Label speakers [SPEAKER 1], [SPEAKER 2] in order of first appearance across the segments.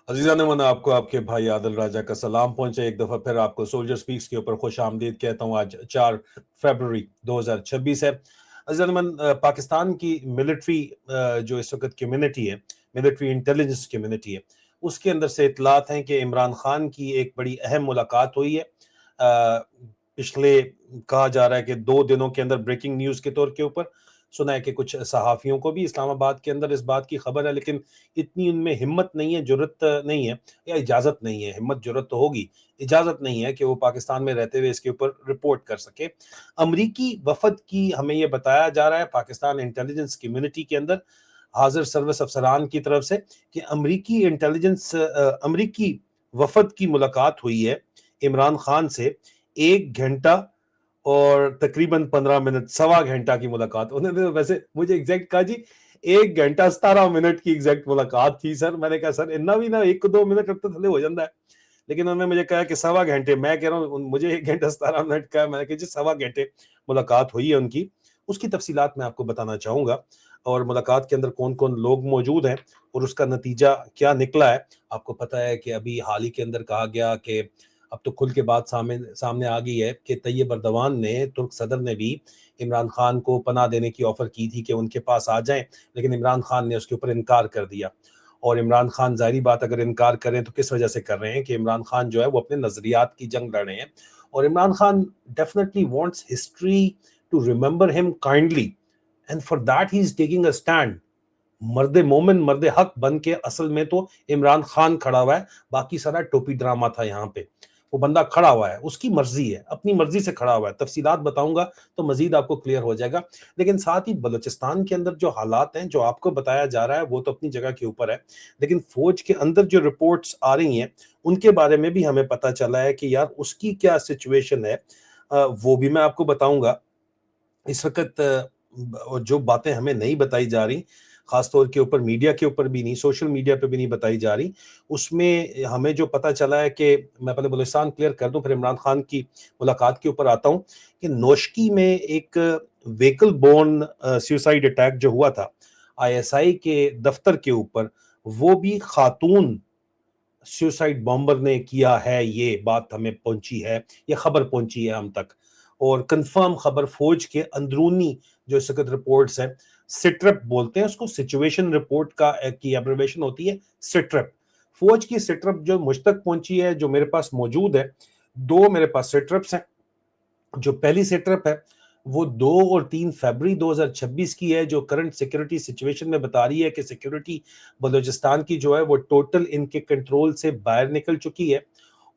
[SPEAKER 1] अजीज़ान मन आपको आपके भाई आदिल राजा का सलाम पहुंचे। एक दफ़ा फिर आपको सोल्जर स्पीक्स के ऊपर खुश आमदीद कहता हूँ। आज 4 फरवरी 2026 है। अजीज़ान मन, पाकिस्तान की मिलिट्री जो इस वक्त कम्युनिटी है, मिलिट्री इंटेलिजेंस कम्युनिटी है, उसके अंदर से इतलात हैं कि इमरान खान की एक बड़ी अहम मुलाकात हुई है। पिछले कहा जा रहा है कि 2 दिनों के अंदर ब्रेकिंग न्यूज़ के तौर के ऊपर सुना है कि कुछ सहाफ़ियों को भी इस्लामाबाद के अंदर इस बात की खबर है, लेकिन इतनी उनमें हिम्मत नहीं है, जुर्रत नहीं है, या इजाज़त नहीं है। हिम्मत जुर्रत तो होगी, इजाज़त नहीं है कि वो पाकिस्तान में रहते हुए इसके ऊपर रिपोर्ट कर सके। अमरीकी वफ़द की हमें ये बताया जा रहा है पाकिस्तान इंटेलिजेंस कम्युनिटी के अंदर हाज़िर सर्विस अफ़सरान की तरफ से कि अमरीकी वफ़द की मुलाकात हुई है इमरान खान से 1 घंटा और तकरीबन 15 मिनट, सवा घंटा की मुलाकात। उन्होंने तो वैसे मुझे एग्जैक्ट कहा जी 1 घंटा 17 मिनट की एग्जैक्ट मुलाकात थी सर। मैंने कहा सर इतना भी ना, 1-2 मिनट अब तो थले हो जाता है। लेकिन उन्होंने मुझे कहा कि सवा घंटे। मैं कह रहा हूँ मुझे 1 घंटा 17 मिनट का, मैंने कहा जी सवा घंटे मुलाकात हुई है उनकी। उसकी तफसीलात मैं आपको बताना चाहूँगा, और मुलाकात के अंदर कौन-कौन लोग मौजूद हैं और उसका नतीजा क्या निकला है। आपको पता है कि अभी हाल ही के अंदर कहा गया कि अब तो खुल के बात सामने सामने आ गई है कि तैयब अर्दवान ने, तुर्क सदर ने भी इमरान खान को पनाह देने की ऑफर की थी कि उनके पास आ जाएं, लेकिन इमरान खान ने उसके ऊपर इनकार कर दिया। और इमरान खान, जाहिर बात, अगर इनकार करें तो किस वजह से कर रहे हैं कि इमरान खान जो है वो अपने नजरियात की जंग लड़ रहे हैं। और Imran Khan definitely wants history to remember him kindly, and for that he is taking a stand. मर्द मोमिन, मर्द हक बन के असल में तो इमरान खान खड़ा हुआ है। बाकी सारा टोपी ड्रामा था। यहाँ पे वो बंदा खड़ा हुआ है, उसकी मर्जी है, अपनी मर्जी से खड़ा हुआ है। तफसीलात बताऊंगा तो मजीद आपको क्लियर हो जाएगा। लेकिन साथ ही बलूचिस्तान के अंदर जो हालात हैं, जो आपको बताया जा रहा है, वो तो अपनी जगह के ऊपर है। लेकिन फौज के अंदर जो रिपोर्ट्स आ रही हैं उनके बारे में भी हमें पता चला है कि यार उसकी क्या सिचुएशन है। वो भी मैं आपको बताऊंगा। इस वक्त जो बातें हमें नहीं बताई जा रही, खासतौर के ऊपर मीडिया के ऊपर भी नहीं, सोशल मीडिया पे भी नहीं बताई जा रही, उसमें हमें जो पता चला है कि, मैं पहले बलूचिस्तान क्लियर कर दूं फिर इमरान खान की मुलाकात के ऊपर आता हूं, कि नोशकी में एक व्हीकल बोर्न सुसाइड अटैक जो हुआ था आईएसआई के दफ्तर के ऊपर, वो भी खातून सुसाइड बॉम्बर ने किया है। ये बात हमें पहुंची है, ये खबर पहुंची है हम तक, और कंफर्म खबर फौज के अंदरूनी जो इस वक्त रिपोर्ट्स है, सिट्रप बोलते हैं उसको, सिचुएशन रिपोर्ट का की एब्रिविएशन होती है सिट्रप। फौज की सिट्रप जो मुझ तक पहुंची है, जो मेरे पास मौजूद है, 2 मेरे पास सिट्रप्स हैं। जो पहली सेटअप है वो 2 और 3 फरवरी 2026 की है, जो करंट सिक्योरिटी सिचुएशन में बता रही है कि सिक्योरिटी बलूचिस्तान की जो है वो टोटल इनके कंट्रोल से बाहर निकल चुकी है।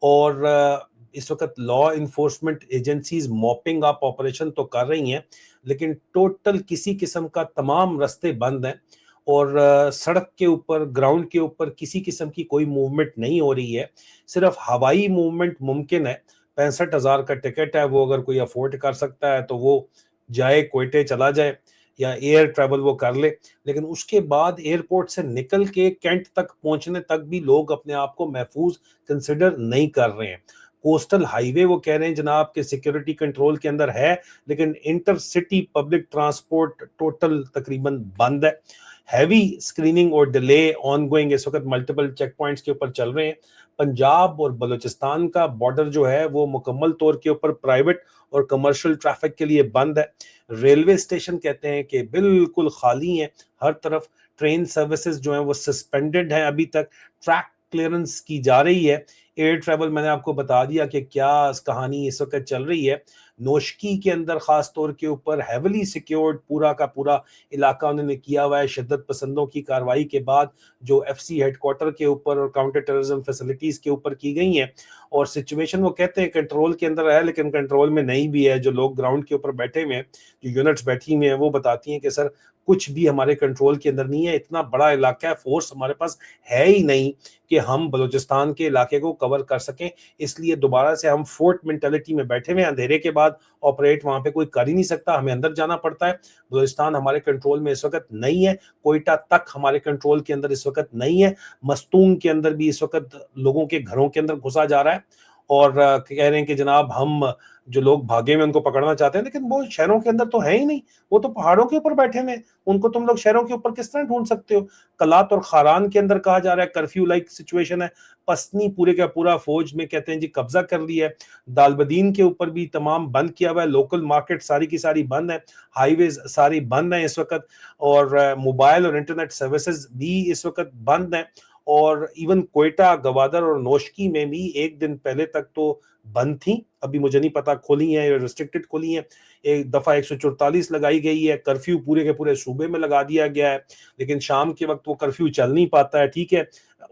[SPEAKER 1] और इस वक्त law enforcement agencies mopping up operation तो कर रही हैं, लेकिन टोटल किसी किस्म का तमाम रास्ते बंद हैं, और सड़क के ऊपर, ग्राउंड के ऊपर किसी किस्म की कोई मूवमेंट नहीं हो रही है। सिर्फ हवाई मूवमेंट मुमकिन है। 65,000 का टिकट है, वो अगर कोई अफोर्ड कर सकता है तो वो जाए, क्वेटे चला जाए, या एयर ट्रैवल वो कर ले। लेकिन उसके बाद एयरपोर्ट से निकल के कैंट तक पहुंचने तक भी लोग अपने आप को महफूज कंसिडर नहीं कर रहे हैं। कोस्टल हाईवे वो कह रहे हैं जनाब के सिक्योरिटी कंट्रोल के अंदर है, लेकिन inter city public transport total तकरीबन बंद है। हैवी स्क्रीनिंग और डिले ऑनगोइंग इस वक्त मल्टीपल चेक पॉइंट्स के ऊपर चल रहे हैं। पंजाब और बलूचिस्तान का बॉर्डर जो है वो मुकम्मल तौर के ऊपर प्राइवेट और कमर्शियल ट्रैफिक के लिए बंद है। रेलवे स्टेशन कहते हैं कि बिल्कुल खाली हैं हर तरफ। ट्रेन सर्विसेज जो हैं वो सस्पेंडेड हैं अभी तक, ट्रैक क्लियरेंस की जा रही है। एयर ट्रैवल मैंने आपको बता दिया कि क्या कहानी इस वक्त चल रही है। नोशकी के अंदर खास तौर के ऊपर हेवली सिक्योर्ड पूरा का पूरा इलाका उन्होंने किया हुआ है शिद्दत पसंदों की कार्रवाई के बाद, जो एफसी हेडक्वार्टर के ऊपर और काउंटर टेररिज्म फैसिलिटीज के ऊपर की गई हैं। और सिचुएशन वो कहते हैं कंट्रोल के अंदर है, लेकिन कंट्रोल में नहीं भी है। जो लोग ग्राउंड के ऊपर बैठे हुए हैं, जो यूनिट्स बैठी हुई हैं, वो बताती हैं कि सर कुछ भी हमारे कंट्रोल के अंदर नहीं है। इतना बड़ा इलाका है, फोर्स हमारे पास है ही नहीं कि हम बलूचिस्तान के इलाके को कवर कर सकें। इसलिए दोबारा से हम फोर्ट मेंटेलिटी में बैठे हुए हैं। अंधेरे के बाद ऑपरेट वहां पे कोई कर ही नहीं सकता, हमें अंदर जाना पड़ता है। बलूचिस्तान हमारे कंट्रोल में इस वक्त नहीं है। कोयटा तक हमारे कंट्रोल के अंदर इस वक्त नहीं है। मस्तूंग के अंदर भी इस वक्त लोगों के घरों के अंदर घुसा जा रहा है। اور کہہ رہے ہیں کہ جناب ہم جو لوگ بھاگے ہوئے ان کو پکڑنا چاہتے ہیں، لیکن وہ شہروں کے اندر تو ہے ہی نہیں، وہ تو پہاڑوں کے اوپر بیٹھے ہوئے ہیں، ان کو تم لوگ شہروں کے اوپر کس طرح ڈھونڈ سکتے ہو؟ کلات اور خاران کے اندر کہا جا رہا ہے کرفیو لائک سچویشن ہے، پسنی پورے کا پورا فوج میں کہتے ہیں جی قبضہ کر لیا ہے، دالبدین کے اوپر بھی تمام بند کیا ہوا ہے، لوکل مارکیٹ ساری کی ساری بند ہے، ہائی ویز ساری بند ہیں اس وقت، اور موبائل اور انٹرنیٹ سروسز بھی اس وقت بند ہیں، اور ایون کوئٹہ، گوادر اور نوشکی میں بھی ایک دن پہلے تک تو بند تھیں، ابھی مجھے نہیں پتا کھولی ہیں یا ریسٹرکٹڈ کھولی ہیں، ایک دفعہ 144 لگائی گئی ہے، کرفیو پورے کے پورے صوبے میں لگا دیا گیا ہے، لیکن شام کے وقت وہ کرفیو چل نہیں پاتا ہے، ٹھیک ہے۔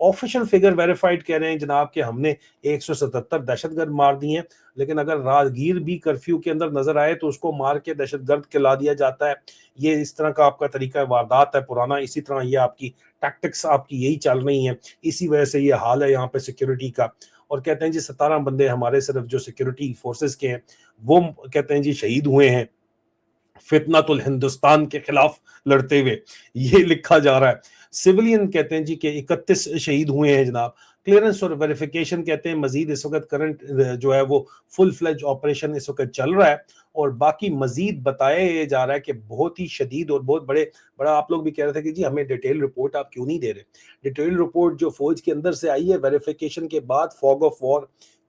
[SPEAKER 1] آفیشل فگر ویریفائڈ کہہ رہے ہیں جناب کہ ہم نے 177 دہشت گرد مار دیے ہیں، لیکن اگر راہگیر بھی کرفیو کے اندر نظر آئے تو اس کو مار کے دہشت گرد کہلا دیا جاتا ہے، یہ اس طرح کا آپ کا طریقہ واردات ہے پرانا، اسی طرح یہ آپ کی ٹیکٹکس آپ کی یہی چل رہی ہیں، اسی وجہ سے یہ حال ہے یہاں پہ سیکیورٹی کا۔ اور کہتے ہیں جی 17 بندے ہمارے صرف جو سیکیورٹی فورسز کے ہیں وہ کہتے ہیں جی شہید ہوئے ہیں فتنۃ الہندوستان کے خلاف لڑتے ہوئے، یہ لکھا جا رہا ہے۔ سیولین کہتے ہیں جی کہ 31 شہید ہوئے ہیں جناب۔ کلیئرنس اور ویریفیکیشن کہتے ہیں مزید اس وقت کرنٹ جو ہے وہ فل فلیج آپریشن اس وقت چل رہا ہے، اور باقی مزید بتایا جا رہا ہے کہ بہت ہی شدید اور بہت بڑا آپ لوگ بھی کہہ رہے تھے کہ جی ہمیں ڈیٹیل رپورٹ آپ کیوں نہیں دے رہے، ڈیٹیل رپورٹ جو فوج کے اندر سے آئی ہے ویریفیکیشن کے بعد، فوگ آف وار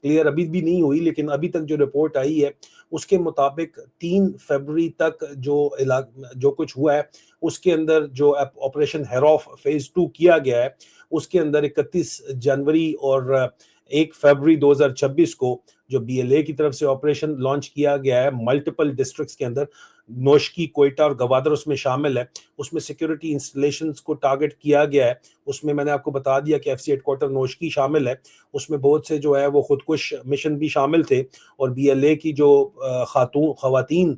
[SPEAKER 1] کلیئر ابھی بھی نہیں ہوئی، لیکن ابھی تک جو رپورٹ آئی ہے اس کے مطابق 3 فروری تک جو کچھ ہوا ہے اس کے اندر جو آپریشن ہیروف فیز 2 کیا گیا ہے اس کے اندر 31 جنوری اور 1 فروری 2026 کو جو بی ایل اے کی طرف سے آپریشن لانچ کیا گیا ہے ملٹیپل ڈسٹرکٹس کے اندر، نوشکی، کوئٹہ اور گوادر اس میں شامل ہے، اس میں سیکیورٹی انسٹالیشنز کو ٹارگٹ کیا گیا ہے، اس میں نے آپ کو بتا دیا کہ F C head quarter Noshki شامل ہے، اس میں بہت سے جو ہے وہ خودکش مشن بھی شامل تھے، اور بی ایل اے کی جو خواتین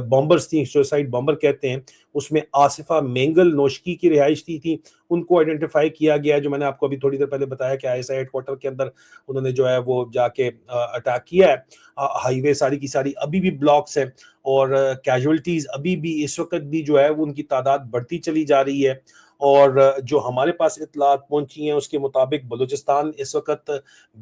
[SPEAKER 1] بامبرز تھیں، سوسائڈ بامبر کہتے ہیں، اس میں آصفہ مینگل نوشکی کی رہائش تھی ان کو آئیڈینٹیفائی کیا گیا ہے، جو میں نے آپ کو ابھی تھوڑی دیر پہلے بتایا کہ I S I had quarter کے اندر انہوں نے جو ہے وہ جا کے اٹیک کیا ہے، ہائی وے ساری کی ساری ابھی بھی بلاکس ہیں، اور کیجولٹیز ابھی بھی اس وقت بھی جو ہے وہ ان کی تعداد بڑھتی چلی جا رہی ہے، اور جو ہمارے پاس اطلاعات پہنچی ہیں اس کے مطابق بلوچستان اس وقت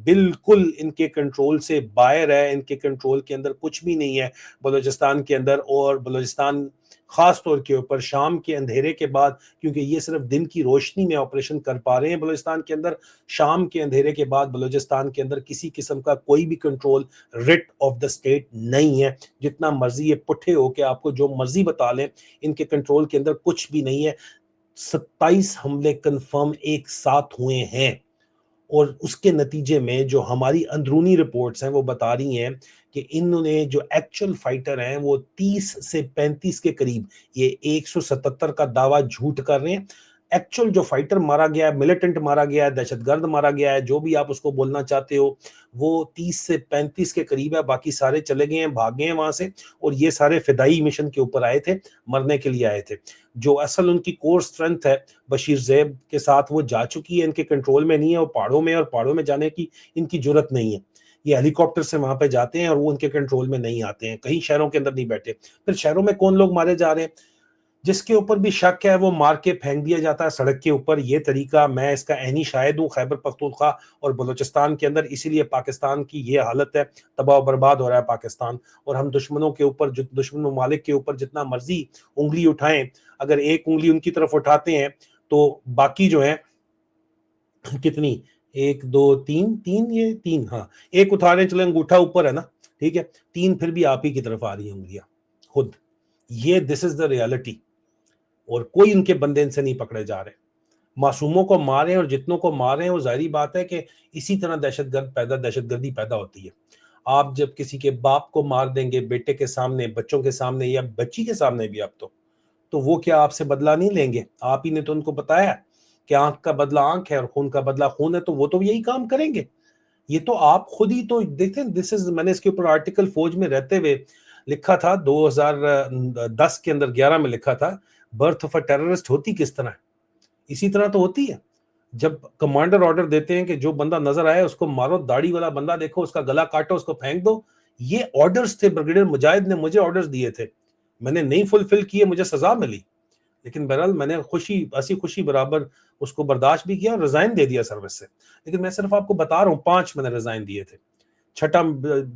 [SPEAKER 1] بالکل ان کے کنٹرول سے باہر ہے، ان کے کنٹرول کے اندر کچھ بھی نہیں ہے بلوچستان کے اندر، اور بلوچستان خاص طور کے اوپر شام کے اندھیرے کے بعد، کیونکہ یہ صرف دن کی روشنی میں آپریشن کر پا رہے ہیں بلوچستان کے اندر، شام کے اندھیرے کے بعد بلوچستان کے اندر کسی قسم کا کوئی بھی control rate of the state نہیں ہے، جتنا مرضی یہ پٹھے ہو کہ آپ کو جو مرضی بتا لیں ان کے کنٹرول کے اندر کچھ بھی نہیں ہے۔ 27 حملے کنفرم ایک ساتھ ہوئے ہیں، اور اس کے نتیجے میں جو ہماری اندرونی رپورٹس ہیں وہ بتا رہی ہیں کہ انہوں نے جو ایکچول فائٹر ہیں وہ 30 سے 35 کے قریب، یہ 177 کا دعویٰ جھوٹ کر رہے ہیں، ایکچول جو فائٹر مارا گیا ہے، ملیٹنٹ مارا گیا ہے، دہشت گرد مارا گیا ہے، جو بھی آپ اس کو بولنا چاہتے ہو، وہ 30 سے 35 کے قریب ہے، باقی سارے چلے گئے ہیں، بھاگ گئے ہیں وہاں سے، اور یہ سارے فدائی مشن کے اوپر آئے تھے، مرنے کے لیے آئے تھے۔ جو اصل ان کی کور سٹرنتھ ہے بشیر زیب کے ساتھ وہ جا چکی ہے، ان کے کنٹرول میں نہیں ہے، وہ پہاڑوں میں، اور پہاڑوں میں جانے کی ان کی جرت نہیں ہے، یہ ہیلی کاپٹر سے وہاں پہ جاتے ہیں اور وہ ان کے کنٹرول میں نہیں آتے ہیں، کہیں شہروں کے اندر نہیں بیٹھے۔ پھر شہروں میں کون لوگ مارے جا رہے ہیں؟ جس کے اوپر بھی شک ہے وہ مار کے پھینک دیا جاتا ہے سڑک کے اوپر، یہ طریقہ میں اس کا عینی شاہد ہوں خیبر پختونخوا اور بلوچستان کے اندر، اسی لیے پاکستان کی یہ حالت ہے، تباہ و برباد ہو رہا ہے پاکستان، اور ہم دشمنوں کے اوپر، دشمن ممالک کے اوپر جتنا مرضی انگلی اٹھائیں، اگر ایک انگلی ان کی طرف اٹھاتے ہیں تو باقی جو ہیں کتنی، 1 2 3 یہ 3، ہاں ایک اٹھا رہے ہیں، چلیں انگوٹھا اوپر ہے نا، ٹھیک ہے، 3 پھر بھی آپ ہی کی طرف آ رہی ہیں انگلیاں خود، یہ دس از دا ریالٹی، اور کوئی ان کے بندے ان سے نہیں پکڑے جا رہے، معصوموں کو مارے اور جتنوں کو مارے ہیں، وہ ظاہری بات ہے کہ اسی طرح دہشت گردی پیدا ہوتی ہے۔ آپ جب کسی کے باپ کو مار دیں گے بیٹے کے سامنے، بچوں کے سامنے، یا بچی کے سامنے بھی، آپ تو وہ کیا آپ سے بدلہ نہیں لیں گے؟ آپ ہی نے تو ان کو بتایا کہ آنکھ کا بدلہ آنکھ ہے اور خون کا بدلہ خون ہے، تو وہ تو یہی کام کریں گے۔ یہ تو آپ خود ہی تو دیکھیں، میں نے اس کے اوپر آرٹیکل فوج میں رہتے ہوئے لکھا تھا 2010 کے اندر 11 میں لکھا تھا، برتھ آف اے ٹیررسٹ ہوتی کس طرح ہے؟ اسی طرح تو ہوتی ہے، جب کمانڈر آرڈر دیتے ہیں کہ جو بندہ نظر آئے اس کو مارو، داڑھی والا بندہ دیکھو اس کا گلا کاٹو، اس کو پھینک دو، یہ آرڈرز تھے، بریگیڈیئر مجاہد نے مجھے آرڈرز دیے تھے، میں نے نہیں فلفل کیے، مجھے سزا ملی، لیکن بہرحال میں نے ایسی خوشی برابر اس کو برداشت بھی کیا اور ریزائن دے دیا سروس سے، لیکن میں صرف آپ کو بتا رہا ہوں 5 میں نے ریزائن دیے تھے، छठा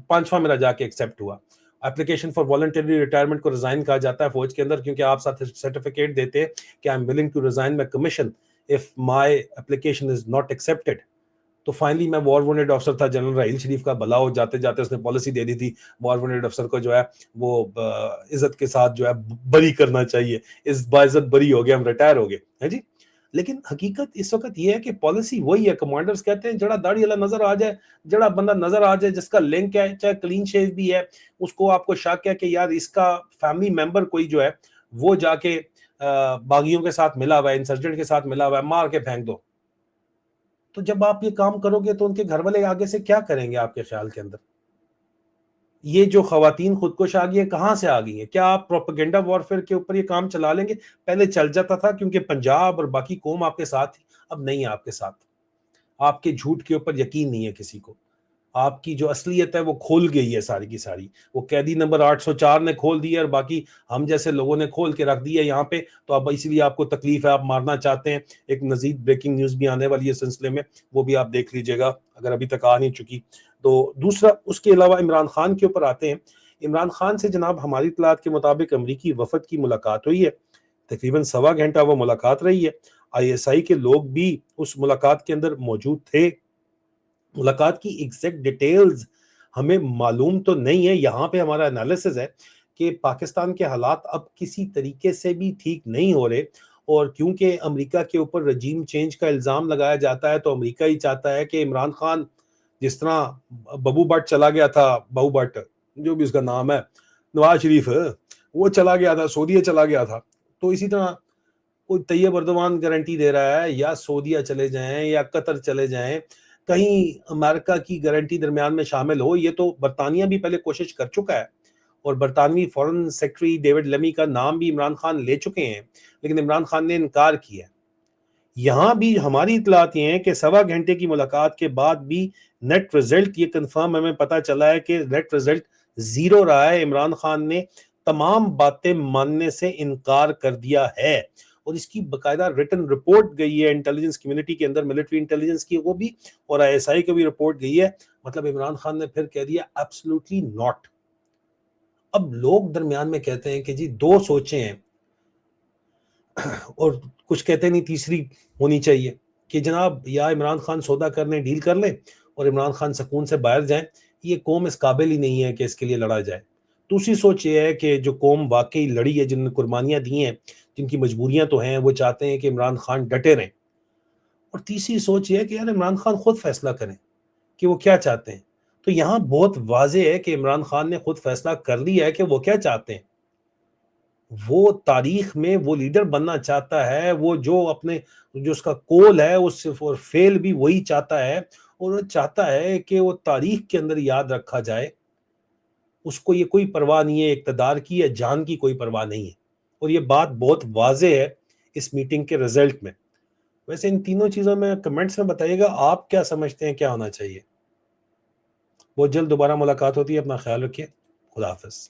[SPEAKER 1] 5वां मेरा जाके एक्सेप्ट हुआ। एप्लीकेशन फॉर वॉलंटरी रिटायरमेंट को रिजाइन कहा जाता है फौज के अंदर, क्योंकि आप साथ सर्टिफिकेट देते हैं कि I am willing to resign my commission if my application is not accepted. तो फाइनली मैं वॉर वोनेड अफसर था, जनरल राहील शरीफ का भला हो जाते जाते उसने पॉलिसी दे दी थी वॉर वोनेड अफसर को जो है वो इज्जत के साथ जो है बरी करना चाहिए। इस बाइज्जत बरी हो गए, हम रिटायर हो गए, है जी। लेकिन हकीकत इस वक्त ये है कि पॉलिसी वही है। कमांडर्स कहते हैं जड़ा दाढ़ी वाला नजर आ जाए, जड़ा बंदा नजर आ जाए जिसका लिंक है, चाहे क्लीन शेव भी है, उसको आपको शक है कि यार इसका फैमिली मेंबर कोई जो है वो जाके बागियों के साथ मिला हुआ है, इंसर्जेंट के साथ मिला हुआ है, मार के फेंक दो। तो जब आप ये काम करोगे तो उनके घर वाले आगे से क्या करेंगे आपके ख्याल के अंदर? ये जो खवातीन खुदकुश आ गई है, कहां से आ गई है? क्या आप प्रोपेगेंडा वॉरफेयर के ऊपर ये काम चला लेंगे? पहले चल जाता था क्योंकि पंजाब और बाकी कौम आपके साथ थी, अब नहीं है आपके साथ। आपके झूठ के ऊपर यकीन नहीं है किसी को। आपकी जो असलियत है वो खोल गई है सारी की सारी। वो कैदी नंबर 804 ने खोल दी है और बाकी हम जैसे लोगों ने खोल के रख दी है यहाँ पे। तो अब इसीलिए आपको तकलीफ है, आप मारना चाहते हैं। एक मजीद ब्रेकिंग न्यूज भी आने वाली है इस सिलसिले में, वो भी आप देख लीजिएगा अगर अभी तक आ नहीं चुकी। तो दूसरा, उसके अलावा इमरान खान के ऊपर आते हैं। इमरान खान से जनाब हमारी इत्तलात के मुताबिक अमरीकी वफद की मुलाकात हुई है। तकरीबन 1.25 घंटा वो मुलाकात रही है। ISI के लोग भी उस मुलाकात के अंदर मौजूद थे। मुलाकात की एग्जैक्ट डिटेल्स हमें मालूम तो नहीं है। यहाँ पे हमारा एनालिसिस है कि पाकिस्तान के हालात अब किसी तरीके से भी ठीक नहीं हो रहे, और क्योंकि अमेरिका के ऊपर रजीम चेंज का इल्ज़ाम लगाया जाता है तो अमेरिका ही चाहता है कि इमरान खान, जिस तरह बबू भट्ट चला गया था, बबू भट्ट जो भी उसका नाम है, नवाज शरीफ, वो चला गया था, सऊदीया चला गया था, तो इसी तरह कोई तैयब अर्दवान गारंटी दे रहा है या सऊदीया चले जाएं या कतर चले जाएं, कहीं अमेरिका की गारंटी दरमियान में शामिल हो। ये तो बरतानिया भी पहले कोशिश कर चुका है और बरतानवी फॉरेन सेक्रेटरी डेविड लेमी का नाम भी इमरान खान ले चुके हैं, लेकिन इमरान खान ने इनकार किया। यहां भी हमारी इतलात ये हैं कि 1.25 घंटे की मुलाकात के बाद भी नेट रिजल्ट ये कंफर्म हमें पता चला है कि नेट रिजल्ट 0 रहा है। इमरान खान ने तमाम बातें मानने से इनकार कर दिया है और इसकी बकायदा रिटन रिपोर्ट गई है इंटेलिजेंस कम्युनिटी के अंदर, मिलिट्री इंटेलिजेंस की वो भी और ISI की भी रिपोर्ट गई है। मतलब इमरान खान ने फिर कह दिया एब्सोल्युटली नॉट। अब लोग दरमियान में कहते हैं कि जी 2 सोचें हैं और कुछ कहते नहीं तीसरी होनी चाहिए कि जनाब या इमरान खान सौदा करने डील कर ले और इमरान खान सुकून से बाहर जाए। ये कौम इस काबिल ही नहीं है कि इसके लिए लड़ा जाए। दूसरी सोच ये है कि जो कौम वाकई लड़ी है, जिनने कुर्बानियां दी हैं, जिनकी मजबूरियां तो हैं, वो चाहते हैं कि इमरान खान डटे रहें। और तीसरी सोच ये है कि यार इमरान खान खुद फैसला करें कि वो क्या चाहते हैं। तो यहाँ बहुत वाजे है कि इमरान खान ने खुद फैसला कर लिया है कि वो क्या चाहते हैं। वो तारीख में वो लीडर बनना चाहता है, वो जो अपने जो उसका कोल है उस और फेल भी वही चाहता है, और वो चाहता है कि वो तारीख के अंदर याद रखा जाए। उसको ये कोई परवाह नहीं है इक़्तिदार की या जान की, कोई परवाह नहीं है। और ये बात बहुत वाज़ेह है इस मीटिंग के रिजल्ट में। वैसे इन तीनों चीज़ों में कमेंट्स में बताइएगा आप क्या समझते हैं क्या होना चाहिए। बहुत जल्द दोबारा मुलाकात होती है, अपना ख्याल रखिए, खुदा हाफ़िज़।